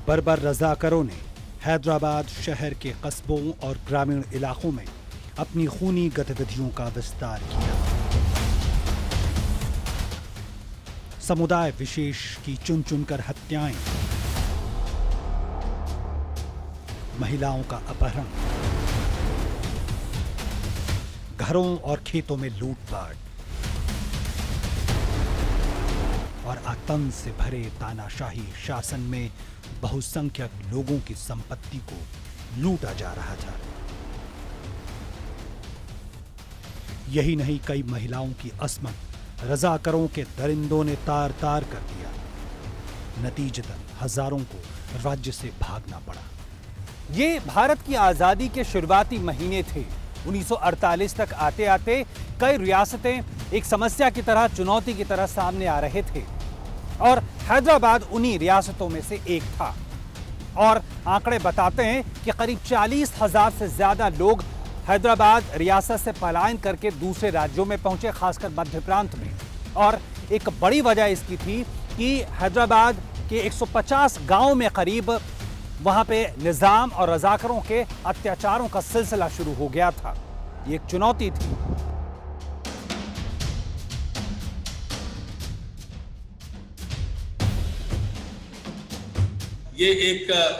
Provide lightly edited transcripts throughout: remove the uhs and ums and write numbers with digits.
बर्बर रजाकरों ने हैदराबाद शहर के कस्बों और ग्रामीण इलाकों में अपनी खूनी गतिविधियों का विस्तार किया। समुदाय विशेष की चुन चुनकर हत्याएं, महिलाओं का अपहरण, घरों और खेतों में लूटपाट और आतंक से भरे तानाशाही शासन में बहुसंख्यक लोगों की संपत्ति को लूटा जा रहा था। यही नहीं, कई महिलाओं की अस्मत रजाकरों के दरिंदों ने तार तार कर दिया। नतीजतन हजारों को राज्य से भागना पड़ा। ये भारत की आजादी के शुरुआती महीने थे। 1948 तक आते आते कई रियासतें एक समस्या की तरह, चुनौती की तरह सामने आ रहे थे और हैदराबाद उन्हीं रियासतों में से एक था। और आंकड़े बताते हैं कि करीब 40,000 से ज्यादा लोग हैदराबाद रियासत से पलायन करके दूसरे राज्यों में पहुंचे, खासकर मध्य प्रांत में। और एक बड़ी वजह इसकी थी कि हैदराबाद के 150 गांव में करीब वहां पे निजाम और रजाकरों के अत्याचारों का सिलसिला शुरू हो गया था। ये एक चुनौती थी। ये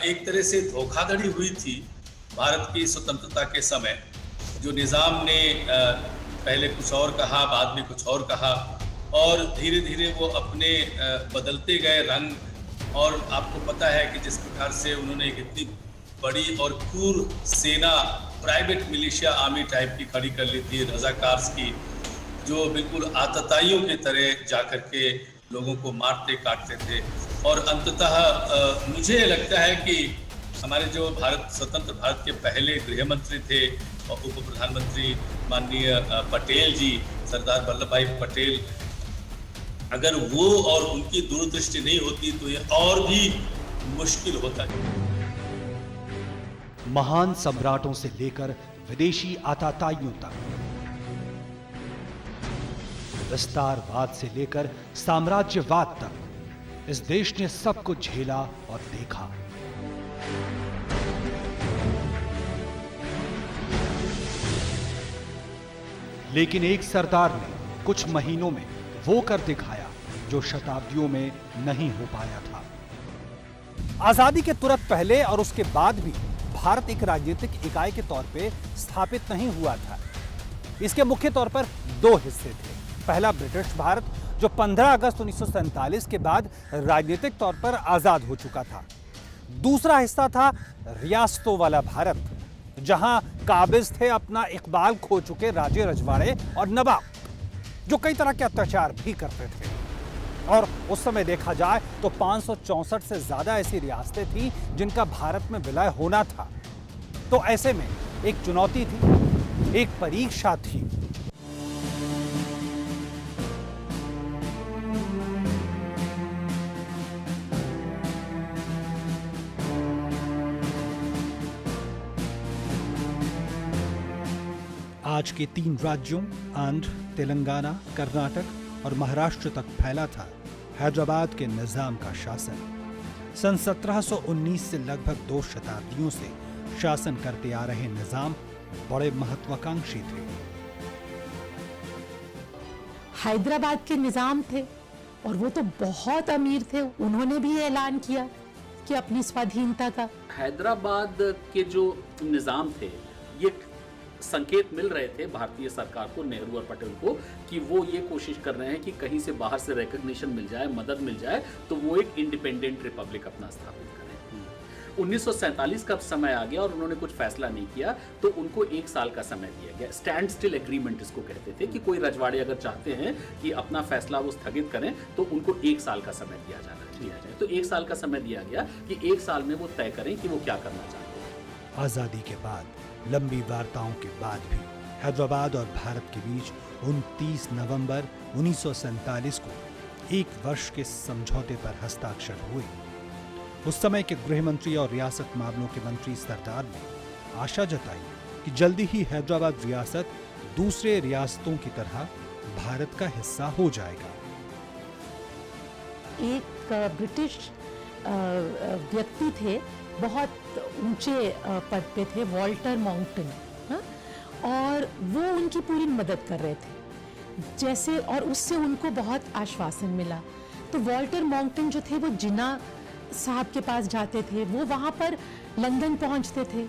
एक तरह से धोखाधड़ी हुई थी भारत की स्वतंत्रता के समय। जो निजाम ने पहले कुछ और कहा, बाद में कुछ और कहा, और धीरे धीरे वो अपने बदलते गए रंग। और आपको पता है कि जिस प्रकार से उन्होंने एक इतनी बड़ी और क्रूर सेना, प्राइवेट मिलिशिया आर्मी टाइप की खड़ी कर ली थी, रजाकार्स की, जो बिल्कुल आतताइयों की तरह जाकर के लोगों को मारते काटते थे। और अंततः मुझे लगता है कि हमारे जो स्वतंत्र भारत के पहले गृह मंत्री थे और उप प्रधानमंत्री माननीय पटेल जी, सरदार वल्लभ भाई पटेल, अगर वो और उनकी दूरदृष्टि नहीं होती तो ये और भी मुश्किल होता है। महान सम्राटों से लेकर विदेशी आतताइयों तक, विस्तारवाद से लेकर साम्राज्यवाद तक, इस देश ने सब कुछ झेला और देखा। लेकिन एक सरदार ने कुछ महीनों में वो कर दिखाया जो शताब्दियों में नहीं हो पाया था। आजादी के तुरंत पहले और उसके बाद भी भारत एक राजनीतिक इकाई के तौर पे स्थापित नहीं हुआ था। इसके मुख्य तौर पर दो हिस्से थे। पहला ब्रिटिश भारत, जो 15 अगस्त 1947 के बाद राजनीतिक तौर पर आजाद हो चुका था। दूसरा हिस्सा था रियासतों वाला भारत, जहां काबिज थे अपना इकबाल खो चुके राजे रजवाड़े और नवाब, जो कई तरह के अत्याचार भी करते थे। और उस समय देखा जाए तो 564 से ज्यादा ऐसी रियासतें थी जिनका भारत में विलय होना था। तो ऐसे में एक चुनौती थी, एक परीक्षा थी। आज के 3 राज्यों आंध्र, तेलंगाना, कर्नाटक और महाराष्ट्र तक फैला था हैदराबाद के निजाम का शासन। सन 1719 से लगभग 2 शताब्दियों से शासन करते आ रहे निजाम बड़े महत्वाकांक्षी थे। हैदराबाद के निजाम थे और वो तो बहुत अमीर थे। उन्होंने भी ऐलान किया कि अपनी स्वाधीनता का। हैदराबाद के जो निजाम थे, ये संकेत मिल रहे थे भारतीय सरकार को, नेहरू और पटेल को, कि वो ये कोशिश कर रहे हैं कि कहीं से बाहर से रिकॉग्निशन मिल जाए, मदद मिल जाए, तो वो एक इंडिपेंडेंट रिपब्लिक अपना स्थापित करें। 1947 का समय आ गया और उन्होंने कुछ फैसला नहीं किया, तो उनको 1 साल का समय दिया गया। स्टैंड स्टिल एग्रीमेंट इसको कहते थे, कि कोई रजवाड़े अगर चाहते हैं कि अपना फैसला वो स्थगित करें तो उनको 1 साल का समय दिया जाए। तो 1 साल का समय दिया गया कि 1 साल में वो तय करें कि वो क्या करना चाहते हैं। आजादी के बाद लंबी वार्ताओं के बाद भी हैदराबाद और भारत के बीच 29 नवंबर 1947 को 1 वर्ष के समझौते पर हस्ताक्षर हुए। उस समय के गृह मंत्री और रियासत मामलों के मंत्री सरदार ने आशा जताई कि जल्दी ही हैदराबाद रियासत दूसरे रियासतों की तरह भारत का हिस्सा हो जाएगा। एक ब्रिटिश व्यक्ति थे, बहुत ऊंचे पद पे थे, वॉल्टर माउंटेन, हाँ? और वो उनकी पूरी मदद कर रहे थे जैसे, और उससे उनको बहुत आश्वासन मिला। तो वॉल्टर माउंटेन जो थे वो जिन्ना साहब के पास जाते थे, वो वहाँ पर लंदन पहुँचते थे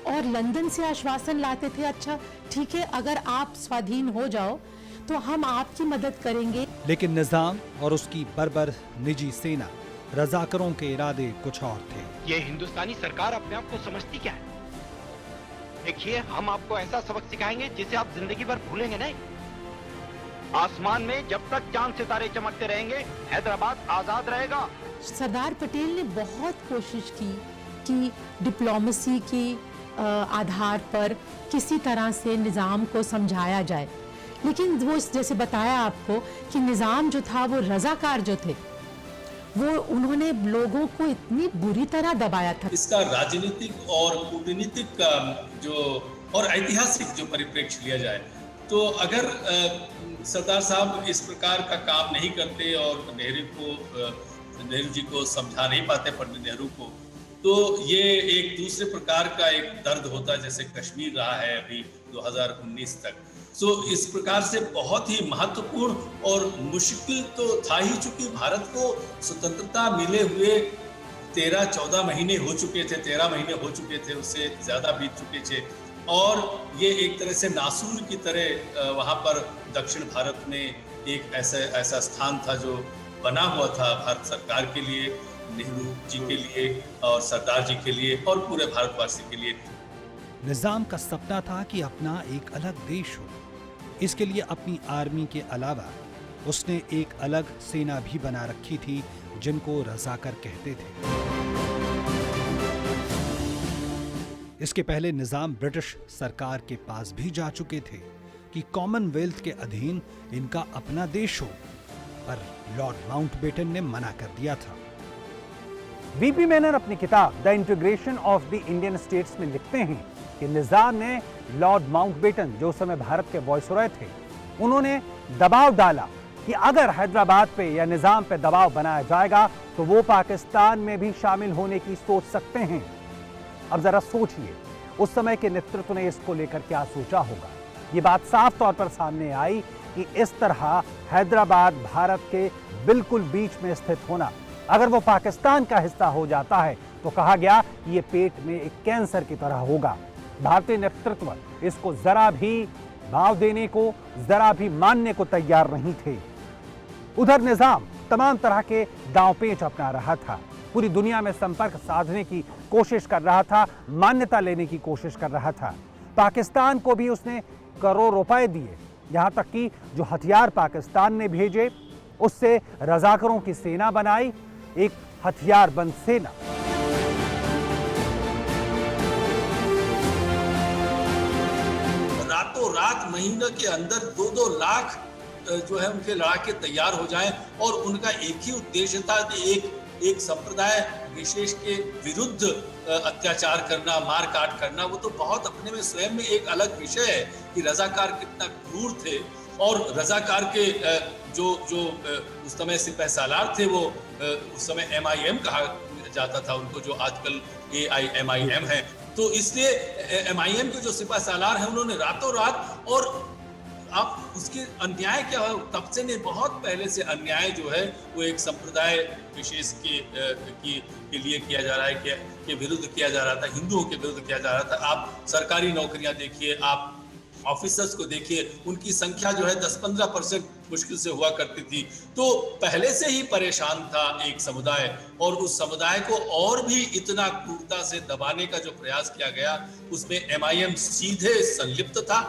और लंदन से आश्वासन लाते थे, अच्छा ठीक है अगर आप स्वाधीन हो जाओ तो हम आपकी मदद करेंगे। लेकिन निजाम और उसकी बर्बर निजी सेना रजाकरों के इरादे कुछ और थे। ये हिंदुस्तानी सरकार अपने आप को समझती क्या है? देखिए, हम आपको ऐसा सबक सिखाएंगे जिसे आप जिंदगी भर भूलेंगे नहीं। आसमान में जब तक चांद सितारे चमकते रहेंगे, हैदराबाद आजाद रहेगा। सरदार पटेल ने बहुत कोशिश की कि डिप्लोमेसी के आधार पर किसी तरह से निज़ाम को समझाया जाए, लेकिन वो जैसे बताया आपको कि निज़ाम जो था वो रजाकार जो थे वो उन्होंने लोगों को इतनी बुरी तरह दबाया था। इसका राजनीतिक और कूटनीतिक जो और ऐतिहासिक जो परिप्रेक्ष्य लिया जाए तो अगर सरदार साहब इस प्रकार का काम नहीं करते और नेहरू जी को समझा नहीं पाते पंडित नेहरू को, तो ये एक दूसरे प्रकार का एक दर्द होता जैसे कश्मीर रहा है अभी 2019 तक। सो इस प्रकार से बहुत ही महत्वपूर्ण और मुश्किल तो था ही, चूंकि भारत को स्वतंत्रता मिले हुए 13-14 महीने हो चुके थे, 13 महीने हो चुके थे, उससे ज्यादा बीत चुके थे और ये एक तरह से नासूर की तरह वहां पर दक्षिण भारत में एक ऐसा स्थान था जो बना हुआ था भारत सरकार के लिए, नेहरू जी के लिए और सरदार जी के लिए और पूरे भारतवासी के लिए। निजाम का सपना था कि अपना एक अलग देश हो। इसके लिए अपनी आर्मी के अलावा उसने एक अलग सेना भी बना रखी थी जिनको रजाकर कहते थे। इसके पहले निजाम ब्रिटिश सरकार के पास भी जा चुके थे कि कॉमनवेल्थ के अधीन इनका अपना देश हो, पर लॉर्ड माउंटबेटन ने मना कर दिया था। वीपी मेनन अपनी किताब the integration of the Indian states में लिखते हैं कि निजाम ने लॉर्ड माउंटबेटन, जो उस समय भारत के वायसरॉय थे, उन्होंने दबाव डाला कि अगर हैदराबाद पे या निजाम पे दबाव बनाया जाएगा तो वो पाकिस्तान में भी शामिल होने की सोच सकते हैं। अब जरा सोचिए उस समय के नेतृत्व ने इसको लेकर क्या सोचा होगा। ये बात साफ तौर पर सामने आई कि इस तरह हैदराबाद भारत के बिल्कुल बीच में स्थित होना, अगर वो पाकिस्तान का हिस्सा हो जाता है तो कहा गया ये पेट में एक कैंसर की तरह होगा। भारतीय नेतृत्व इसको जरा भी भाव देने को, जरा भी मानने को तैयार नहीं थे। उधर निजाम तमाम तरह के दांवपेच अपना रहा था, पूरी दुनिया में संपर्क साधने की कोशिश कर रहा था, मान्यता लेने की कोशिश कर रहा था। पाकिस्तान को भी उसने करोड़ रुपए दिए, यहां तक कि जो हथियार पाकिस्तान ने भेजे उससे रजाकरों की सेना बनाई, एक हथियारबंद सेना। रातों रात महीने के अंदर 2-2 लाख जो है उनके लड़ाके तैयार हो जाएं और उनका एक ही उद्देश्य था कि एक संप्रदाय विशेष के विरुद्ध अत्याचार करना, मार काट करना। वो तो बहुत अपने में स्वयं में एक अलग विषय है कि रजाकार कितना क्रूर थे और रजाकार के जो उस समय सिपह सालार थे, वो उस समय MIM कहा जाता था उनको, जो आजकल AIMIM है। तो इसलिए MIM के जो सिपह सालार हैं उन्होंने रातों रात, और आप उसके अन्याय क्या है, तब से नहीं बहुत पहले से अन्याय जो है वो एक संप्रदाय विशेष के लिए किया जा रहा है, के विरुद्ध किया जा रहा था, हिंदुओं के विरुद्ध किया जा रहा था। आप सरकारी नौकरियां देखिए, आप ऑफिसर्स को देखिए, उनकी संख्या जो है 10-15% मुश्किल से हुआ करती थी। तो पहले से ही परेशान था एक समुदाय, और उस समुदाय को और भी इतना क्रूरता से दबाने का जो प्रयास किया गया उसमें MIM सीधे संलिप्त था।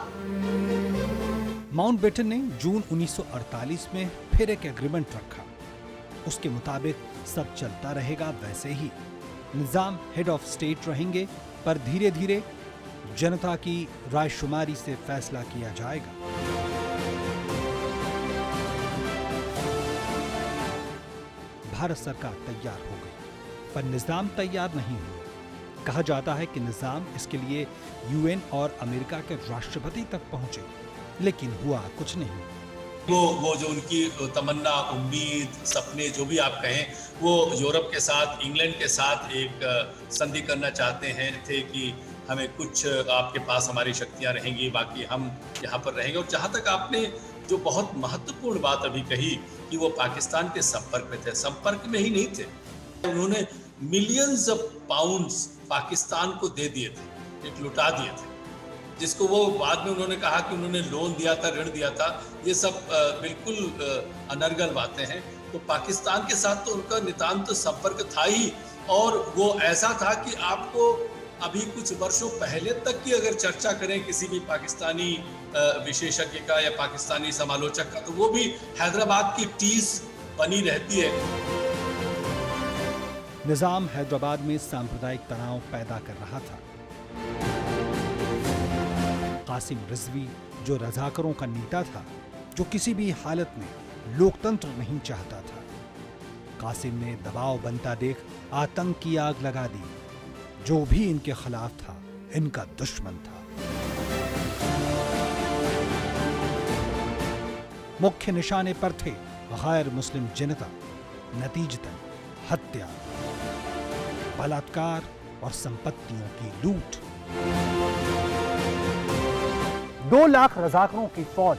माउंटबेटन ने जून 1948 में फिर एक एग्रीमेंट रखा। उसके मुताबिक सब चलता रहेगा वैसे ही, निजाम हेड ऑफ स्टेट रहेंगे, पर धीरे धीरे जनता की रायशुमारी से फैसला किया जाएगा। भारत सरकार तैयार हो गई, पर निजाम तैयार नहीं हुआ। कहा जाता है कि निजाम इसके लिए UN और अमेरिका के राष्ट्रपति तक पहुंचे, लेकिन हुआ कुछ नहीं। वो जो उनकी तमन्ना, उम्मीद, सपने जो भी आप कहें, वो यूरोप के साथ, इंग्लैंड के साथ एक संधि करना चाहते हैं थे कि हमें कुछ आपके पास हमारी शक्तियां रहेंगी, बाकी हम यहाँ पर रहेंगे। और जहाँ तक आपने जो बहुत महत्वपूर्ण बात अभी कही कि वो पाकिस्तान के संपर्क में थे, संपर्क में ही नहीं थे, उन्होंने मिलियंस ऑफ पाउंड्स पाकिस्तान को दे दिए थे, एक लुटा दिए थे, जिसको वो बाद में उन्होंने कहा कि उन्होंने लोन दिया था, ऋण दिया था। ये सब बिल्कुल अनर्गल बातें हैं। तो पाकिस्तान के साथ तो उनका नितांत संपर्क था ही, और वो ऐसा था कि आपको अभी कुछ वर्षों पहले तक की अगर चर्चा करें किसी भी पाकिस्तानी विशेषज्ञ का या पाकिस्तानी समालोचक का, तो वो भी हैदराबाद की टीस बनी रहती है। निजाम हैदराबाद में सांप्रदायिक तनाव पैदा कर रहा था। कासिम रिजवी जो रजाकरों का नेता था, जो किसी भी हालत में लोकतंत्र नहीं चाहता था, कासिम ने दबाव बनता देख आतंक की आग लगा दी। जो भी इनके खिलाफ था, इनका दुश्मन था। मुख्य निशाने पर थे गैर मुस्लिम जनता। नतीजतन हत्या, बलात्कार और संपत्तियों की लूट। 2 लाख रजाकरों की फौज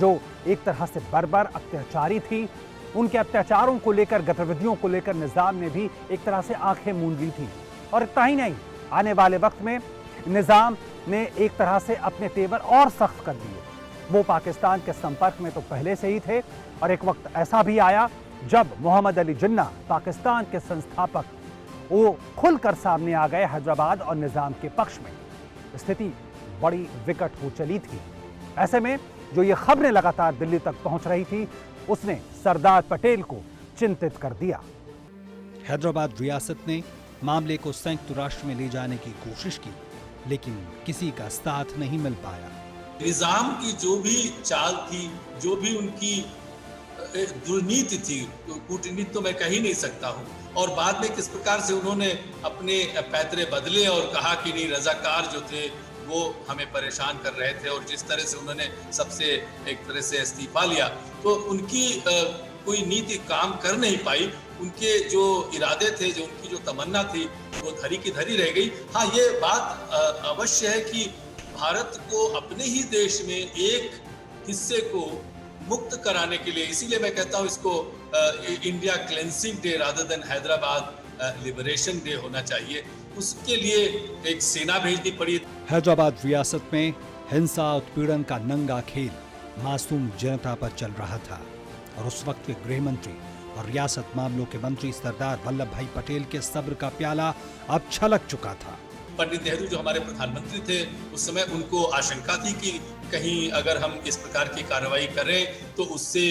जो एक तरह से बर्बर अत्याचारी थी, उनके अत्याचारों को लेकर, गतिविधियों को लेकर निजाम ने भी एक तरह से आंखें मूंद ली थी। और इतना ही नहीं, आने वाले वक्त में निजाम ने एक तरह से अपने तेवर और सख्त कर दिए। वो पाकिस्तान के संपर्क में तो पहले से ही थे, और एक वक्त ऐसा भी आया जब मोहम्मद अली जिन्ना, पाकिस्तान के संस्थापक, वो खुलकर सामने आ गए हैदराबाद और निजाम के पक्ष में। स्थिति बड़ी विकट हो चली थी। ऐसे में जो ये खबरें लगातार दिल्ली तक पहुंच रही थी, उसने सरदार पटेल को चिंतित कर दिया। हैदराबाद रियासत ने मामले को संयुक्त राष्ट्र में ले जाने की कोशिश की, लेकिन किसी का साथ नहीं मिल पाया। निजाम की जो भी चाल थी, जो भी उनकी दुर्नीति थी, कूटनीति तो मैं कह ही नहीं सकता हूँ, और बाद में किस प्रकार से उन्होंने अपने पैतरे बदले और कहा कि नहीं, रजाकार जो थे वो हमें परेशान कर रहे थे, और जिस तरह से उन्होंने सबसे एक तरह से इस्तीफा लिया, तो उनकी कोई नीति काम कर नहीं पाई। उनके जो इरादे थे, जो उनकी जो तमन्ना थी, वो धरी की धरी रह गई। हाँ, ये बात अवश्य है कि भारत को अपने ही देश में एक हिस्से को मुक्त कराने के लिए, इसीलिए मैं कहता हूँ इसको India cleansing day rather than Hyderabad liberation day होना चाहिए। उसके लिए एक सेना भेजनी पड़ी। हैदराबाद रियासत में हिंसा उत्पीड़न का नंगा खेल मासूम जनता पर चल रहा था, और उस वक्त के गृह मंत्री और रियासत मामलों के मंत्री सरदार वल्लभ भाई पटेल के सब्र का प्याला अब छलक चुका था। पंडित नेहरू जो हमारे प्रधानमंत्री थे, उस समय उनको आशंका थी कि कहीं अगर हम इस प्रकार की कार्रवाई करें तो उससे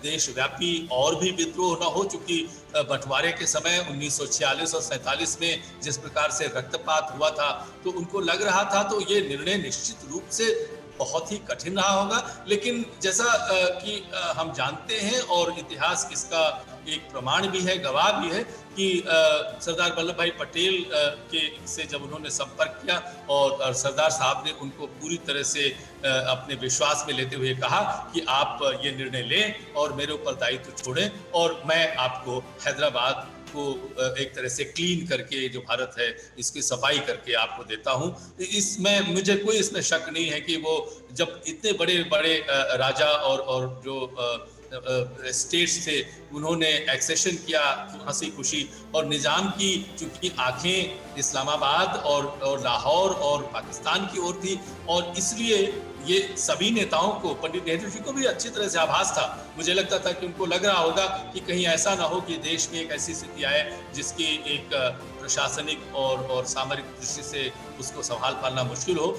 देशव्यापी और भी विद्रोह न हो। चूंकि बंटवारे के समय 1946 और 47 में जिस प्रकार से रक्तपात हुआ था, तो उनको लग रहा था तो ये निर्णय निश्चित रूप से बहुत ही कठिन रहा होगा। लेकिन जैसा कि हम जानते हैं, और इतिहास इसका एक प्रमाण भी है, गवाह भी है, कि सरदार वल्लभ भाई पटेल के से जब उन्होंने संपर्क किया, और सरदार साहब ने उनको पूरी तरह से अपने विश्वास में लेते हुए कहा कि आप ये निर्णय लें और मेरे ऊपर दायित्व छोड़ें, और मैं आपको हैदराबाद को एक तरह से क्लीन करके, जो भारत है इसकी सफाई करके आपको देता हूं। इसमें मुझे कोई इसमें शक नहीं है कि वो जब इतने बड़े बड़े राजा और जो स्टेट्स थे, उन्होंने एक्सेशन किया हंसी खुशी, और निजाम की चूंकि आंखें इस्लामाबाद और लाहौर और पाकिस्तान की ओर थी, और इसलिए ये सभी नेताओं को, पंडित नेहरू जी को भी अच्छी तरह से आभास था। मुझे लगता था कि उनको लग रहा होगा कि कहीं ऐसा ना हो कि देश में एक ऐसी स्थिति आए जिसकी एक प्रशासनिक और सामरिक दृष्टि से उसको संभाल पाना मुश्किल हो।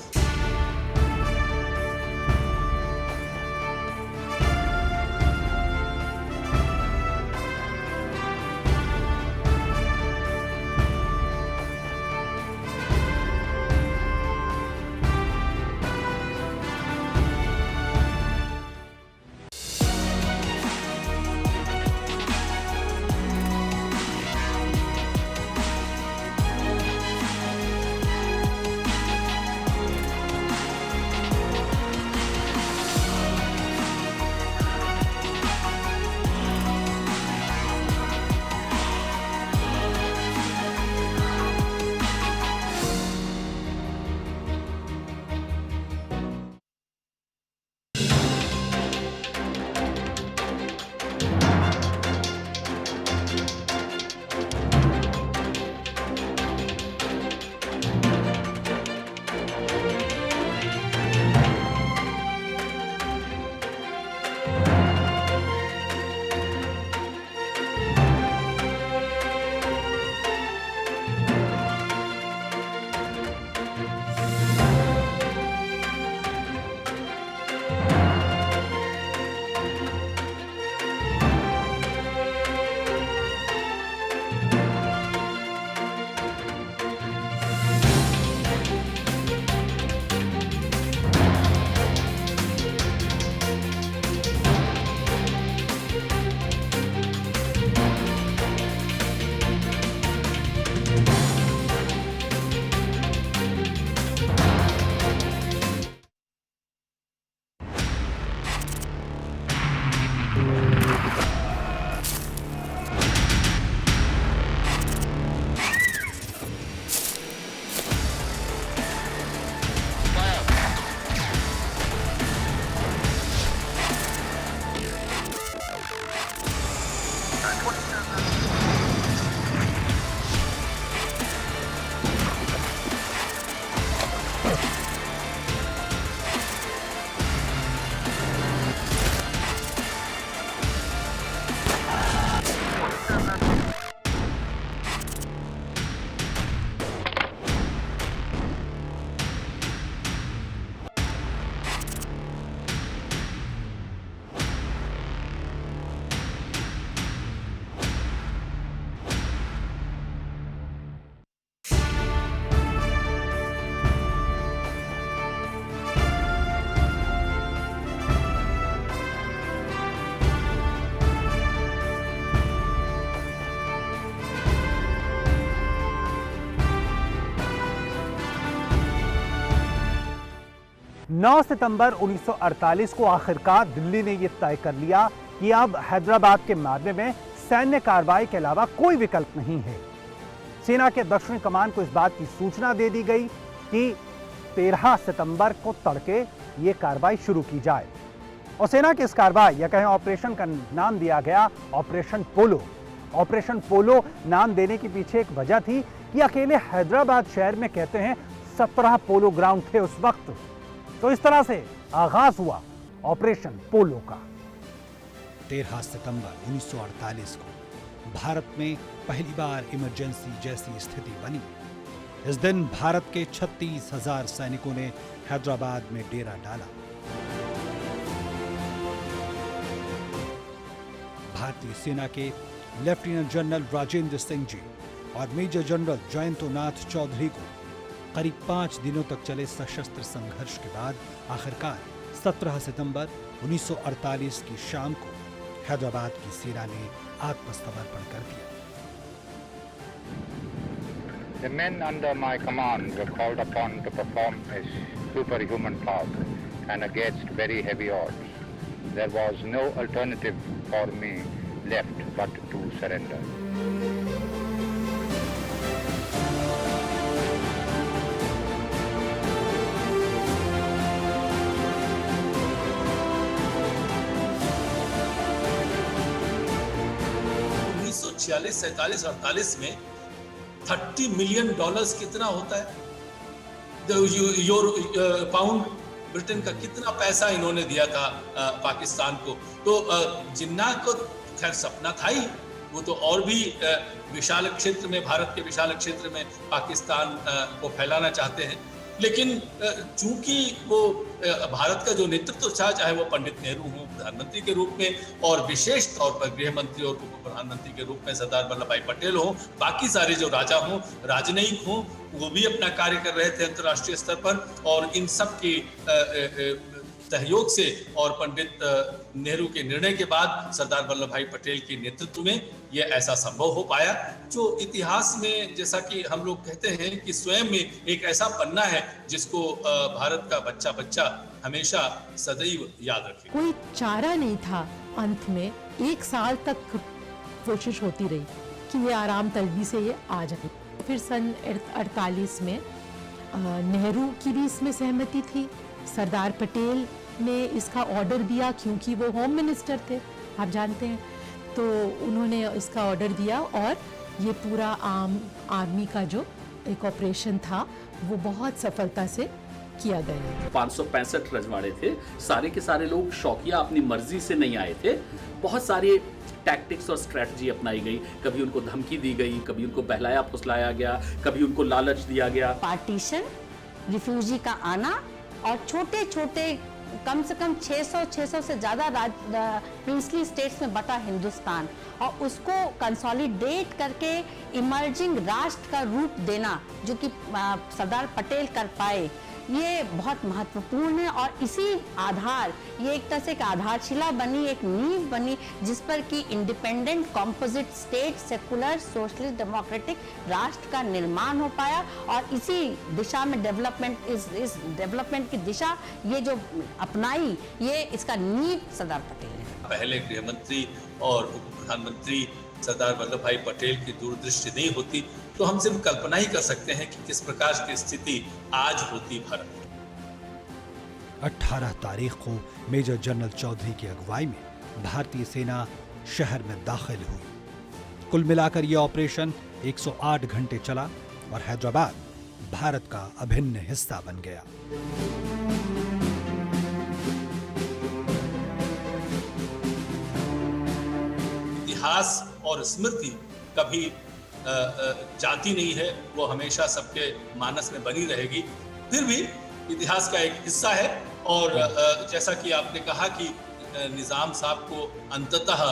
9 सितंबर 1948 को आखिरकार दिल्ली ने यह तय कर लिया कि अब हैदराबाद के मामले में सैन्य कार्रवाई के अलावा कोई विकल्प नहीं है। सेना के दक्षिणी कमान को इस बात की सूचना दे दी गई कि 13 सितंबर को तड़के ये कार्रवाई शुरू की जाए और सेना की इस कार्रवाई या कहें ऑपरेशन का नाम दिया गया ऑपरेशन पोलो। ऑपरेशन पोलो नाम देने के पीछे एक वजह थी कि अकेले हैदराबाद शहर में कहते हैं 17 पोलो ग्राउंड थे उस वक्त। तो इस तरह से आगाज हुआ ऑपरेशन पोलो का। 13 सितंबर 1948 को भारत में पहली बार इमरजेंसी जैसी स्थिति बनी। इस दिन भारत के 36,000 सैनिकों ने हैदराबाद में डेरा डाला। भारतीय सेना के लेफ्टिनेंट जनरल राजेंद्र सिंह जी और मेजर जनरल जयंतो नाथ चौधरी को करीब 5 दिनों तक चले सशस्त्र संघर्ष के बाद आखिरकार 17 सितंबर 1948 की शाम को हैदराबाद की सेना ने आत्मसमर्पण कर दिया। The men under my command were called upon to perform a superhuman task and against very heavy odds. There was no alternative for me left but to surrender. $46, 47, 48 में $30 मिलियन कितना होता है? पाउंड ब्रिटेन का कितना पैसा इन्होंने दिया था पाकिस्तान को। तो जिन्ना को खैर सपना था ही, वो तो और भी विशाल क्षेत्र में, भारत के विशाल क्षेत्र में पाकिस्तान को फैलाना चाहते हैं। लेकिन चूंकि वो भारत का जो नेतृत्व था, चाहे वो पंडित नेहरू हो प्रधानमंत्री के रूप में और विशेष तौर पर गृह मंत्री और उप प्रधानमंत्री के रूप में सरदार वल्लभ भाई पटेल हो, बाकी सारे जो राजा हों, राजनयिक हों, वो भी अपना कार्य कर रहे थे अंतर्राष्ट्रीय स्तर पर। और इन सब के सहयोग से और पंडित नेहरू के निर्णय के बाद सरदार वल्लभ भाई पटेल के नेतृत्व में यह ऐसा संभव हो पाया, जो इतिहास में, जैसा कि हम लोग कहते हैं कि स्वयं में एक ऐसा पन्ना है जिसको भारत का बच्चा बच्चा हमेशा सदैव याद रखे। कोई चारा नहीं था। अंत में 1 साल तक कोशिश होती रही कि ये आराम तलबी से ये आ जाए। फिर सन 48 में नेहरू की भी इसमें सहमति थी। सरदार पटेल ने इसका ऑर्डर दिया, क्योंकि वो होम मिनिस्टर थे, आप जानते हैं, तो उन्होंने इसका ऑर्डर दिया और ये पूरा आर्मी का जो एक ऑपरेशन था वो बहुत सफलता से किया गया। 565 रजवाड़े थे, सारे के सारे लोग शौकिया अपनी मर्जी से नहीं आए थे। बहुत सारे टैक्टिक्स और स्ट्रेटजी अपनाई गई। कभी उनको धमकी दी गई, कभी उनको बहलाया फुसलाया गया, कभी उनको लालच दिया गया। पार्टीशन, रिफ्यूजी का आना और छोटे छोटे कम से कम 600 से ज़्यादा प्रिंसली स्टेट्स में बटा हिंदुस्तान और उसको कंसोलिडेट करके इमर्जिंग राष्ट्र का रूप देना, जो कि सरदार पटेल कर पाए, ये बहुत महत्वपूर्ण है। और इसी आधार, ये एक तरह से एक आधारशिला बनी, एक नींव बनी, जिस पर कि independent composite state, secular, socialist, democratic राष्ट्र का निर्माण हो पाया। और इसी दिशा में डेवलपमेंट, इस डेवलपमेंट की दिशा ये जो अपनाई, ये इसका नींव सरदार पटेल है। पहले गृह मंत्री और उप प्रधानमंत्री सरदार वल्लभ भाई पटेल की दूरदृष्टि नहीं होती तो हम सिर्फ कल्पना ही कर सकते हैं कि किस प्रकार की स्थिति आज होती भारत में। 18 तारीख को मेजर जनरल चौधरी की अगुवाई में भारतीय सेना शहर में दाखिल हुई। कुल मिलाकर यह ऑपरेशन 108 घंटे चला और हैदराबाद भारत का अभिन्न हिस्सा बन गया। इतिहास और स्मृति कभी जाती नहीं है, वो हमेशा सबके मानस में बनी रहेगी। फिर भी इतिहास का एक हिस्सा है। और जैसा कि आपने कहा कि निजाम साहब को अंततः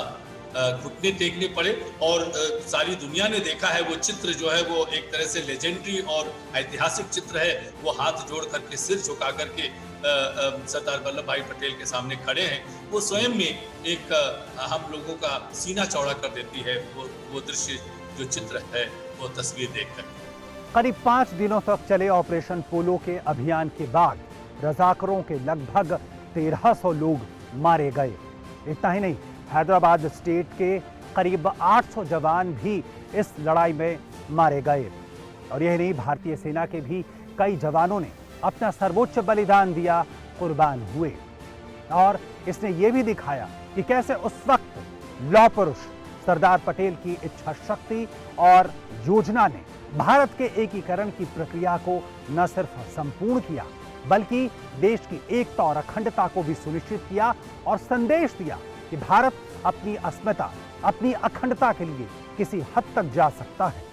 घुटने टेकने पड़े और सारी दुनिया ने देखा है वो चित्र जो है वो एक तरह से लेजेंडरी और ऐतिहासिक चित्र है। वो हाथ जोड़ करके, सिर झुका करके सरदार वल्लभ भाई पटेल के सामने खड़े हैं। वो स्वयं में एक हम लोगों का सीना चौड़ा कर देती है वो दृश्य, जो चित्र है, वो तस्वीर देखकर। करीब 5 दिनों तक चले ऑपरेशन पोलो के अभियान के बाद रजाकरों के लगभग 1300 लोग मारे गए। इतना ही नहीं, हैदराबाद स्टेट के करीब 800 जवान भी इस लड़ाई में मारे गए। और यही नहीं, भारतीय सेना के भी कई जवानों ने अपना सर्वोच्च बलिदान दिया, कुर्बान हुए। और इसने ये भी दिखाया कि कैसे उस वक्त लौह पुरुष सरदार पटेल की इच्छा शक्ति और योजना ने भारत के एकीकरण की प्रक्रिया को न सिर्फ संपूर्ण किया, बल्कि देश की एकता और अखंडता को भी सुनिश्चित किया और संदेश दिया कि भारत अपनी अस्मिता, अपनी अखंडता के लिए किसी हद तक जा सकता है।